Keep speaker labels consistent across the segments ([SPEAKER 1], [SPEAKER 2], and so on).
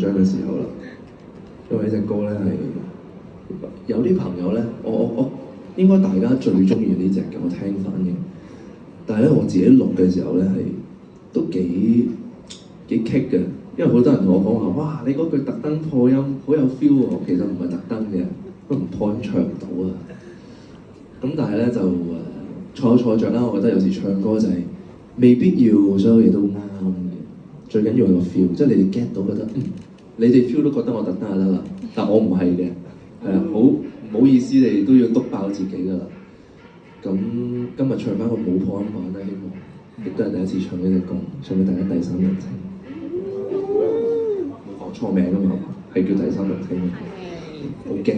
[SPEAKER 1] 張嘅時候啦，因為呢隻歌咧係有啲朋友咧，我應該大家最中意呢隻嘅，我聽翻嘅。但係咧我自己錄嘅時候咧係都幾棘嘅，因為好多人同我講話，哇！你嗰句特登破音，好有 feel 喎。其實唔係特登嘅，都唔破音唱唔到啊。咁但係咧就錯着啦。我覺得有時唱歌就係未必要所有嘢都啱嘅，最緊要係個 feel，即係你哋 get 到覺得，你哋 feel 都覺得我特登就得啦。但我唔係嘅，係啊，唔好意思，你哋都要篤爆自己㗎啦。咁今日唱翻個冇破音版啦，希望亦都係第一次唱呢隻歌，唱俾大家第三人聽。冇講錯名啊嘛，係叫第三人聽嘅，好驚。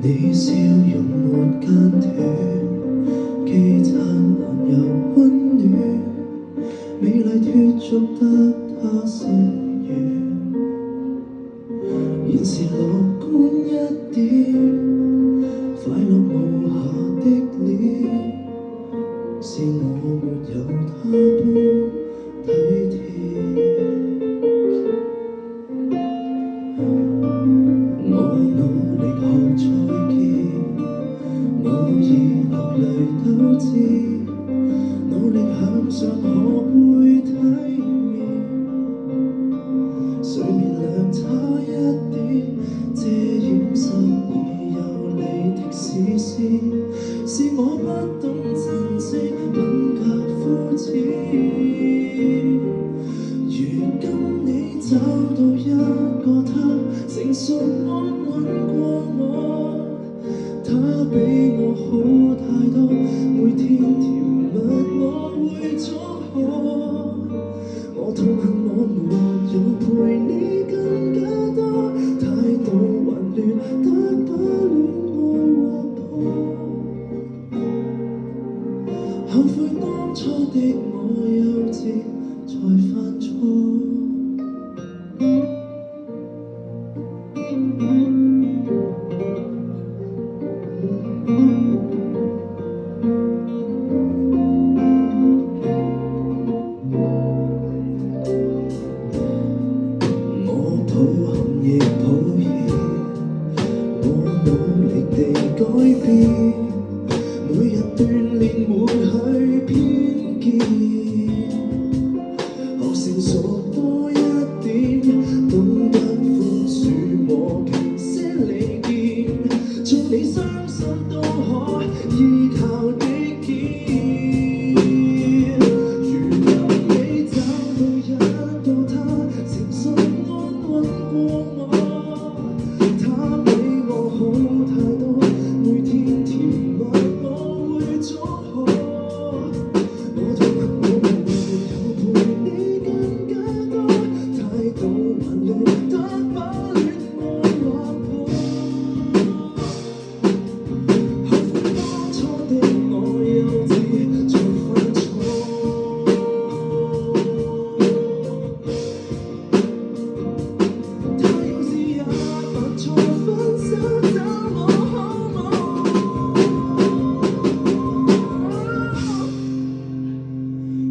[SPEAKER 2] 你笑容沒間斷，既燦爛又溫暖，美麗脫俗得他心軟，現時樂觀一點，快樂無瑕的臉，是我沒有他般體貼。我努力學再見，我已流淚都知，努力向上學會體面，睡眠量差一點，遮掩失意又離的視線，是我不懂珍惜，品格膚淺。如今你找到一個他，成熟安穩過我，他比我好太多，每天甜蜜我會祝賀。我痛恨我沒有陪你更加多，態度還亂得把戀愛劃破，後悔當初的我幼稚才犯錯。我抱憾亦抱歉，我努力地改變，每日鍛鍊抹去偏見，學成熟多一點，懂得寬恕和平些離間，做你傷心都可依靠的肩。如今你找到一個他，成熟安穩過我，他比我好太多，每天甜蜜我會祝賀。我痛恨我沒有陪你更加多，態度還亂得把戀愛劃破。後悔當初的我幼稚才犯錯。他幼稚也犯錯，分手怎麼可忘？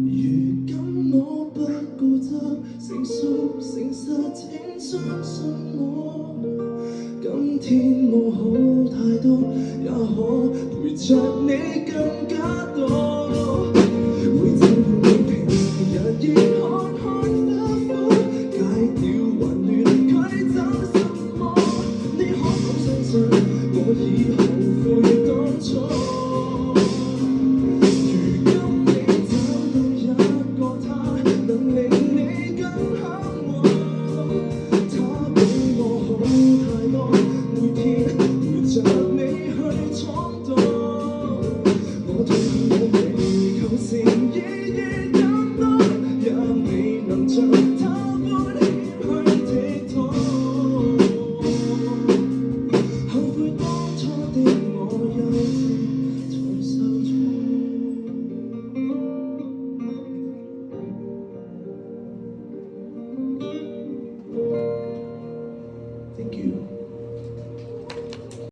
[SPEAKER 2] 如今我不固執，成熟誠實，請相信我。今天我好太多，也可陪着你更加多。會照顧你平日亦看看花火，戒掉還亂佢找什麼？你可否相信我已後悔當初？如今你找到一個他，能令你更向往，他比我好太多，每天陪着你去闖蕩。我痛恨我未構成意義更多，也未能像他般謙虛的妥。後悔當初的我幼稚才受挫。
[SPEAKER 1] Thank you。